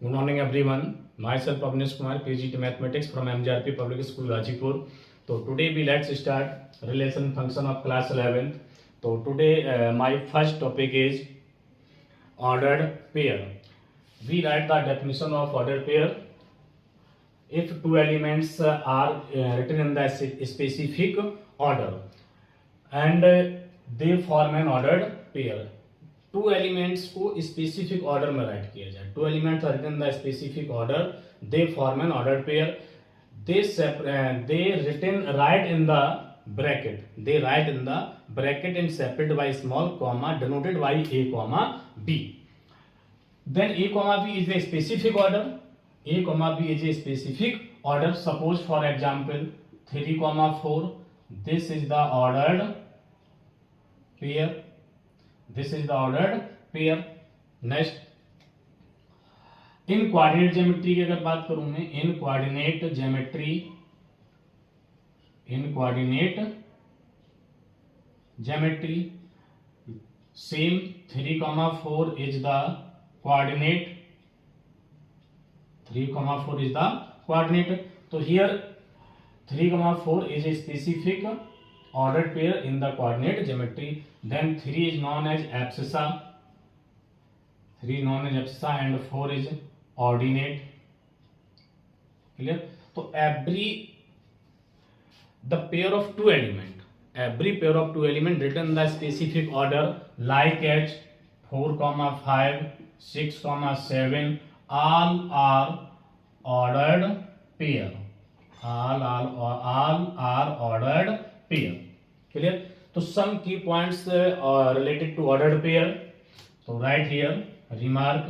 Good morning everyone. Myself Avnish Kumar, PGT Mathematics from MJRP Public School Ghazipur. So today let's start relation function of class 11th. So today my first topic is ordered pair. We write the definition of ordered pair. If two elements are written in the specific order and they form an ordered pair. Two elements को specific order में write किया जाए. Two elements are written the specific order, they form an ordered pair. they written right in the bracket, they write in the bracket and separated by small comma denoted by a comma b. Then a comma b is a specific order, a comma b is a specific order. Suppose for example 3 comma 4, this is the ordered pair, this is the ordered pair. Next, in coordinate geometry की अगर बात करूं मैं, इन coordinate geometry, in coordinate geometry same 3,4 is the coordinate, 3,4 is the coordinate. तो here 3,4 is a specific ordered pair in the coordinate geometry. Then 3 is known as abscissa, 3 known as abscissa and 4 is ordinate. Clear? So the pair of two element, every pair of two element written in the specific order like as 4,5, 6,7, all are ordered pair. All are ordered pair. Clear? So some key points related to ordered pair. So write here remark,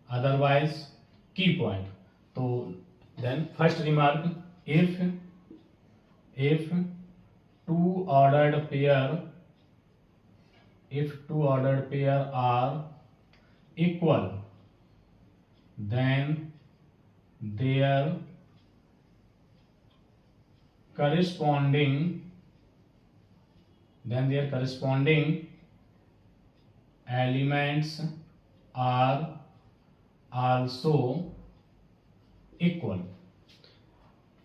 otherwise key point. So then first remark, if two ordered pair are equal, then their corresponding elements are also equal.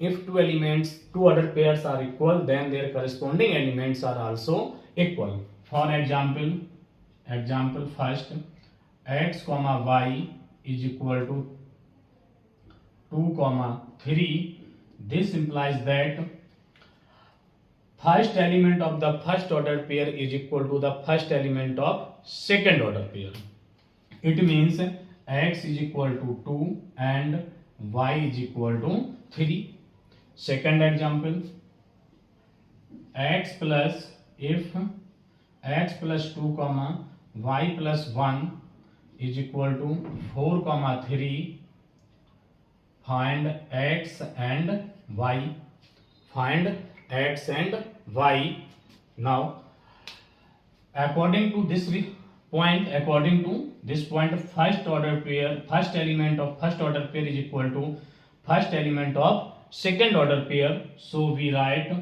If two ordered pairs are equal, then their corresponding elements are also equal. For example first, x comma y is equal to 2, 3. This implies that first element of the first order pair is equal to the first element of second order pair. It means x is equal to 2 and y is equal to 3. Second example, if x plus 2 comma y plus 1 is equal to 4, 3, find x and y. Find x and y. Now according to this point, first order pair, first element of first order pair is equal to first element of second order pair. So we write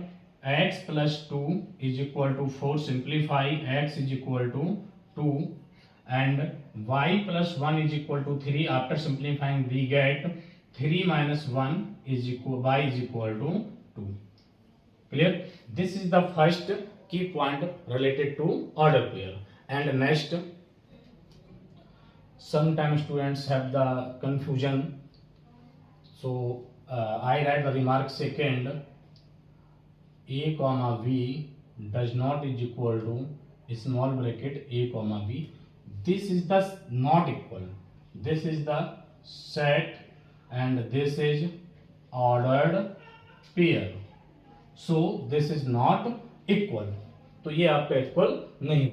x plus 2 is equal to 4. Simplify, x is equal to 2 and y plus 1 is equal to 3. After simplifying we get 3 minus 1 is equal, y is equal to 2. Clear? This is the first key point related to order pair. And next, sometimes students have the confusion. So I write the remark second, a comma v does not is equal to small bracket a comma b. This is the not equal. This is the set and this is ordered pair. So this is not equal. तो ये आपका equal नहीं.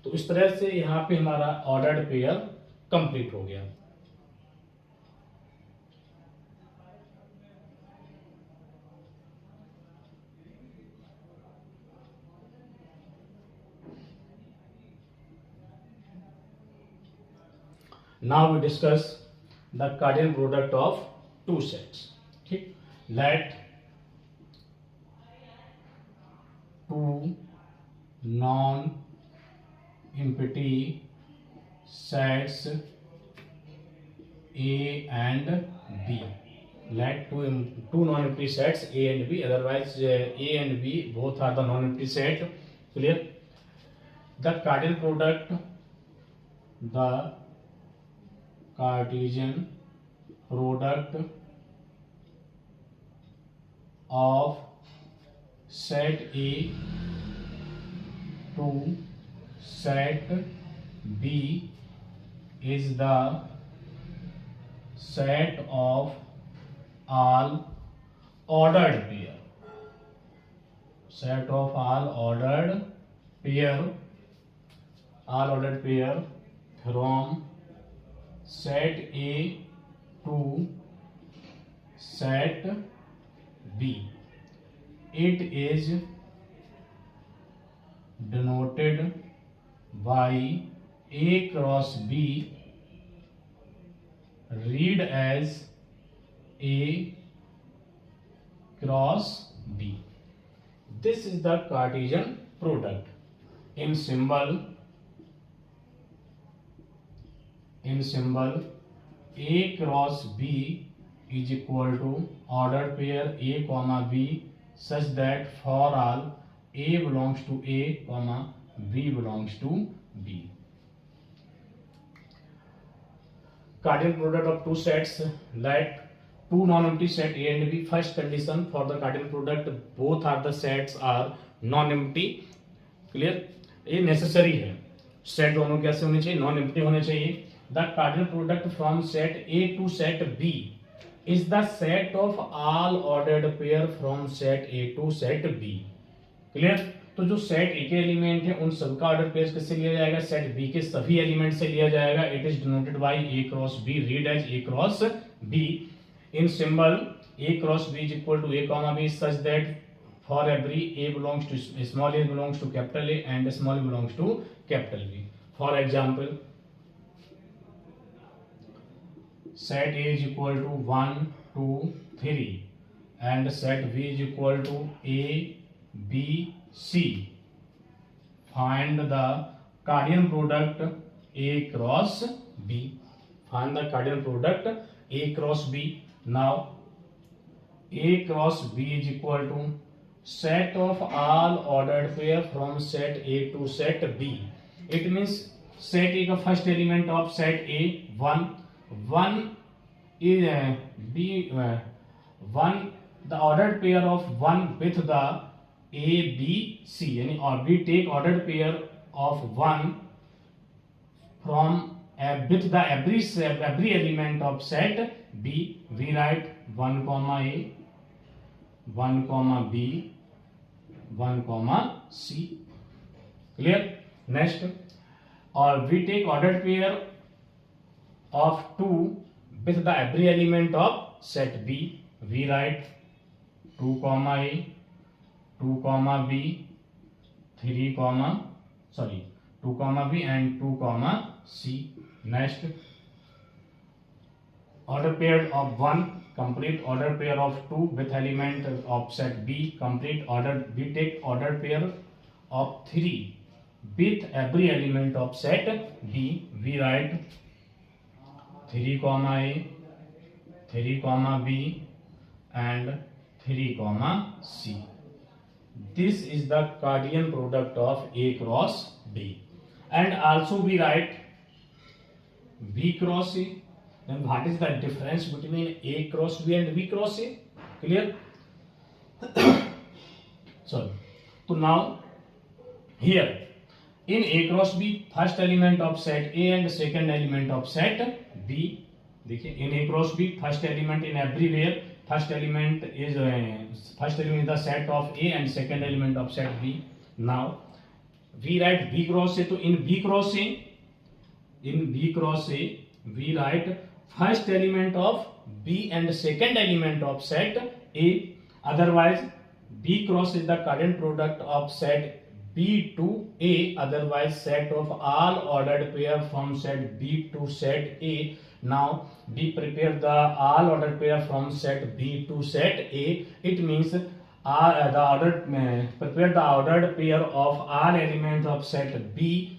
तो इस तरह से यहाँ पे हमारा ऑर्डर्ड पेयर कंप्लीट हो गया. Now we discuss the Cartesian product of two sets. ठीक, let two non-empty sets A and B. Let two non-empty sets A and B. Otherwise, A and B both are the non-empty set. Clear? The Cartesian product of set A to set B is the set of all ordered pair. Set of all ordered pair from set A to set B. It is denoted by A cross B. Read as A cross B. This is the Cartesian product. In symbol A cross B is equal to ordered pair A comma B such that for all A belongs to A comma B belongs to B. Cartesian product of two sets, like two non-empty set A and B. First condition for the Cartesian product, both are the sets are non-empty. Clear? ये necessary है. Set दोनों कैसे होने चाहिए? Non-empty होने चाहिए. The Cartesian product from set A to set B is the set of all ordered pair from set A to set B. Clear? तो जो सेट ए के एलिमेंट है उन सबका ऑर्डर पेयर किससे लिया जाएगा? सेट बी के सभी एलिमेंट से लिया जाएगा. It is denoted by A cross B. Read as A cross B. In symbol A cross B is equal to A comma B such that for every A belongs to small A belongs to capital A and small A belongs to capital B. For example, set A is equal to 1, 2, 3 and set B is equal to A, B, C. Find the Cartesian product A cross B. Find the Cartesian product A cross B. Now A cross B is equal to set of all ordered pair from set A to set B. It means set A का first element of set A 1 is one the ordered pair of 1 with the A B C, यानी और we take ordered pair of 1 from with the every element of set B. We write 1 comma A, 1 comma B, 1 comma C. Clear? Next, or we take ordered pair of 2 with the every element of set B. We write 2 comma A, 2 comma B, 2 comma B and 2 comma C. Next, order pair of 1, complete order pair of 2 with element of set B. Complete order, we take order pair of 3 with every element of set B. We write 3 comma A, 3 comma B and 3 comma C. This is the Cartesian product of A cross B. And also we write B cross A. Then what is the difference between A cross B and B cross A? Clear? Sorry. So now here in A cross B, first element of set A and second element of set B. देखिए, in A cross B, first element in everywhere, first element is the set of A and second element of set B. Now we write B cross A. So in B cross A, we write first element of B and second element of set A. Otherwise, B cross is the current product of set B to A. Otherwise, set of all ordered pair from set B to set A. Now we prepare the all ordered pair from set B to set A. It means prepare the ordered pair of all elements of set B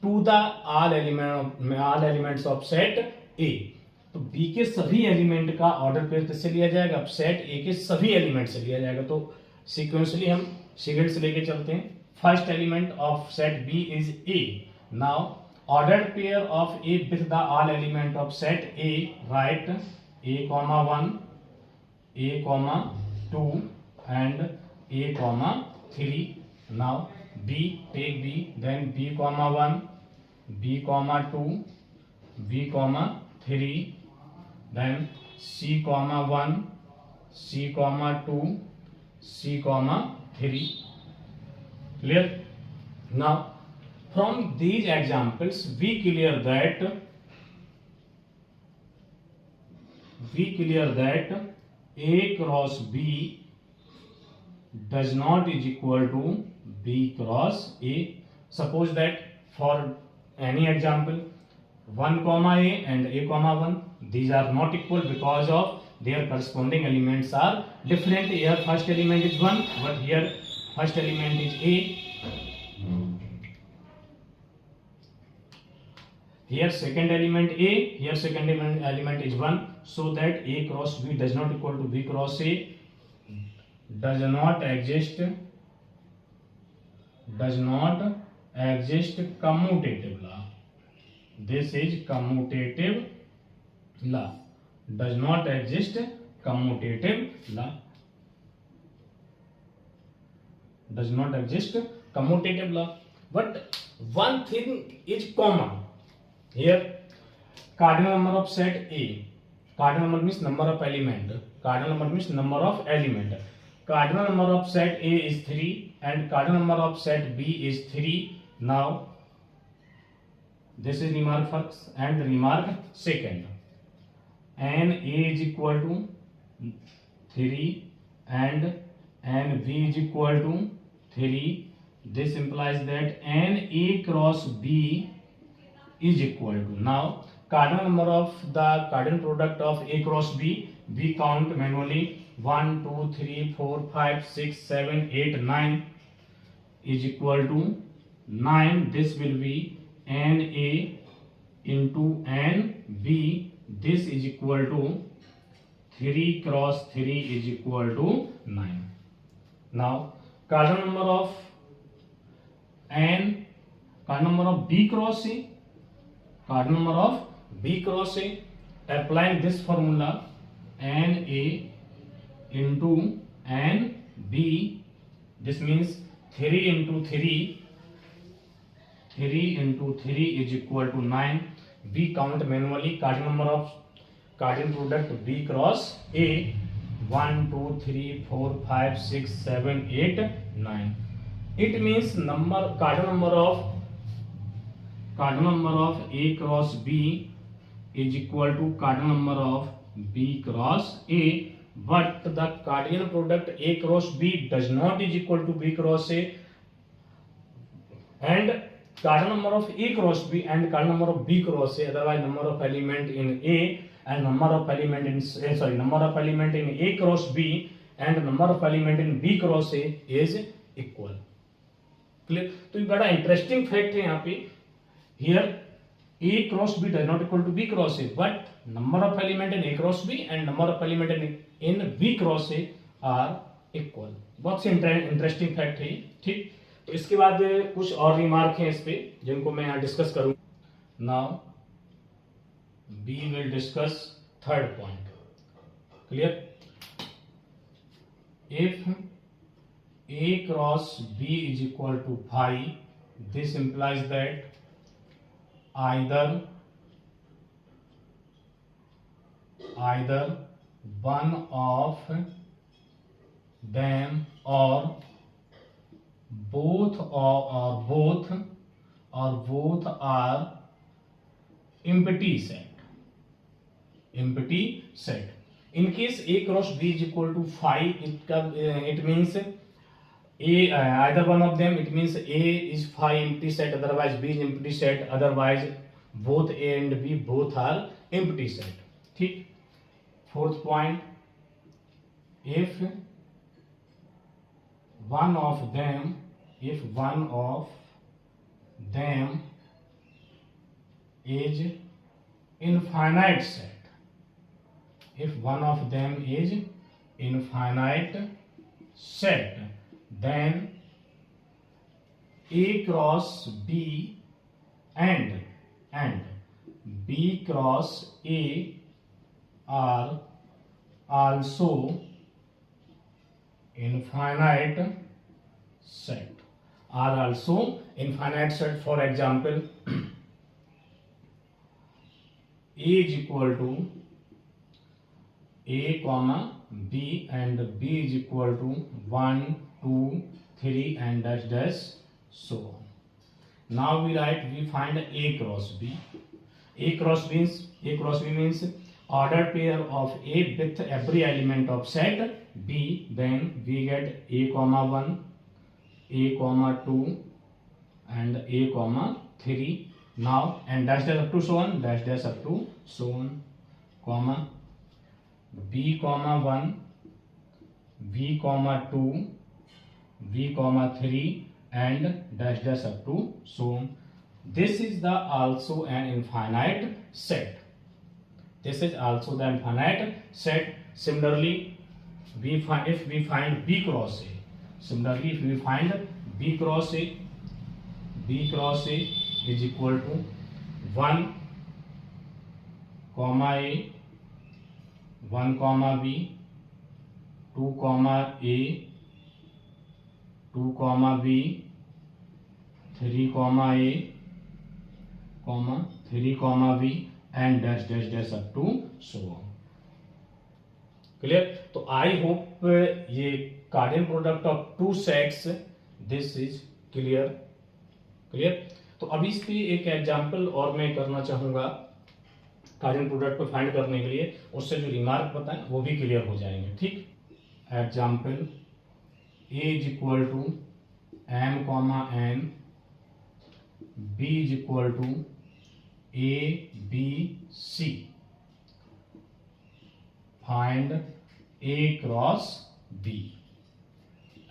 to the all elements of set A. तो B के सभी element का order pair किससे लिया जाएगा, अब set ए के सभी एलिमेंट से लिया जाएगा। तो सीक्वेंसली हम सीक्वेंस से लेके चलते हैं। First element of set B is A. Now ordered pair of A with the all element of set A, right a, 1, a, 2 and a, 3. Now b, take b, then b, 1, b, 2, b, 3, then c, 1, c, 2, c, 3. Clear? Now from these examples we clear that a cross b does not is equal to b cross a. Suppose that for any example 1, a and a, 1, these are not equal because of their corresponding elements are different. Here first element is 1, but here first element is a. Here second element a, here second element is 1, so that a cross b does not equal to b cross a, does not exist commutative law. This is commutative law. Does not exist commutative law. Does not exist commutative law. But one thing is common. Here cardinal number of set A, cardinal number means number of element, cardinal number means number of element. Cardinal number of set A is 3 and cardinal number of set B is 3. Now this is remark first and remark second. N A is equal to 3 and N B is equal to 3. This implies that N A cross B is equal to, now cardinal number of the cardinal product of A cross B, we count manually 1, 2, 3, 4, 5, 6, 7, 8, 9 is equal to 9. This will be NA into NB. This is equal to 3 cross 3 is equal to 9. Now cardinal number of N, cardinal number of B cross A, cardinal number of B cross A, applying this formula NA into NB, this means 3 into 3 is equal to 9. We count manually cardinal number of cardinal product B cross A, 1, 2, 3, 4, 5, 6, 7, 8, 9. It means cardinal number of A cross B is equal to cardinal number of B cross A, but the cardinal product A cross B does not is equal to B cross A, and cardinal number of A cross B and cardinal number of B cross A, otherwise number of element in A and number of element in A cross B and number of element in B cross A is equal. Clear? तो ये बड़ा interesting fact है यहाँ पे. Here A cross B does not equal to B cross A, but number of element in A cross B and number of element in B cross A are equal. बहुत से interesting fact है. ठीक, तो इसके बाद कुछ और remark हैं इस पे जिनको मैं यहाँ डिस्कस करूँ. Now we will discuss third point. Clear? If A cross B is equal to phi, this implies that either one of them or both are empty set. In case A cross B is equal to phi, it means either one of them, it means A is phi empty set, otherwise B is empty set, otherwise both A and B both are empty set. ठीक. Fourth point, if one of them is infinite set, if one of them is infinite set, then A cross B and B cross A are also infinite set. For example, A is equal to A comma B and B is equal to 1, 2, 3 and dash dash so on. Now we find A cross B. A cross B means ordered pair of A with every element of set B. Then we get A comma 1, A comma 2 and A comma 3. Now and dash dash up to so on, dash dash up to so on, comma B comma 1, V comma 2, V comma 3 and dash dash up to so on. This is the also an infinite set. Similarly, if we find B cross A, B cross A is equal to 1 comma A, 1 comma B, 2 comma A, 2 comma B, 3 comma A, 3 comma B and dash dash dash up to so on. Clear? तो I hope ये cardinal product of two sets this is clear. तो अभी इस पे एक example और मैं करना चाहूंगा कार्डियल प्रोडक्ट को फाइंड करने के लिए. उससे जो रिमार्क बताएं वो भी क्लियर हो जाएंगे. ठीक. Example A is equal to M comma N, B is equal to A B C. Find A cross B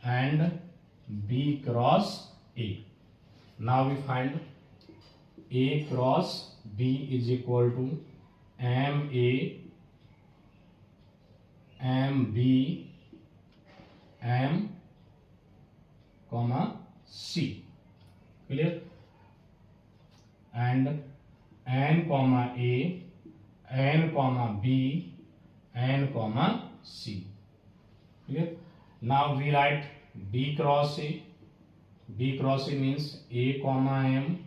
and B cross A. Now we find A cross B is equal to MA, MB, M comma C. Clear? And N comma A, N comma B, N comma C. Clear? Now we write B cross A. B cross A means A comma M,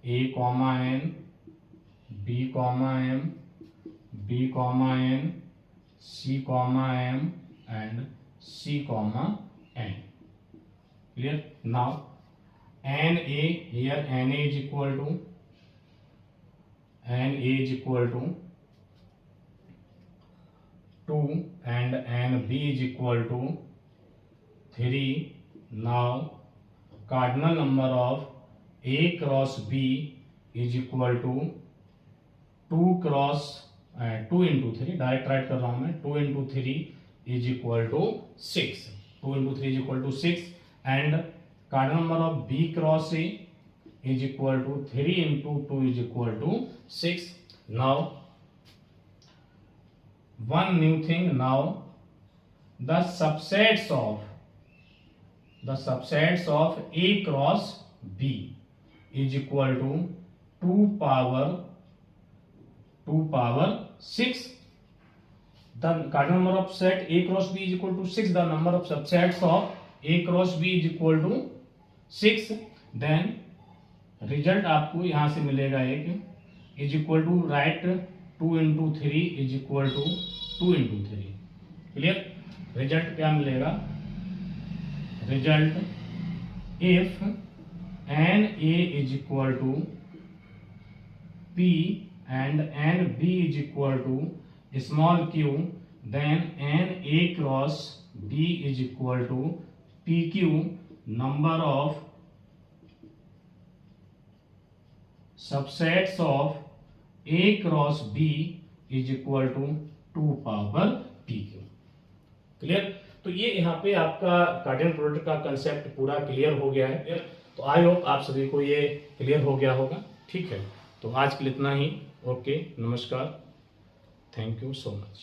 A comma N, B comma M, B comma N, C comma M and C comma N. Clear? Now NA, here NA is equal to 2 and NB is equal to 3. Now cardinal number of A cross B is equal to 2 cross 2 into 3. Direct right कर रहा हूं मैं. 2 into 3 is equal to 6. 2 into 3 is equal to 6 and cardinal number of B cross A is equal to 3 into 2 is equal to 6. Now one new thing. Now the subsets of A cross B is equal to 2 power 6. The cardinal number of set A cross B is equal to 6. The number of subsets of A cross B is equal to 6. Then result आपको यहां से मिलेगा एक is equal to write 2 into 3 is equal to 2 into 3. Clear? Result क्या मिलेगा? Result if NA is equal to P and NB is equal to small q, then NA cross B is equal to PQ. Number of subsets of A cross B is equal to 2 power PQ. Clear? तो ये यहाँ पे आपका कार्डियल product का concept पूरा clear हो गया है. तो आई होप आप सभी को ये क्लियर हो गया होगा. ठीक है, तो आज के लिए इतना ही. ओके, नमस्कार. Thank you so much.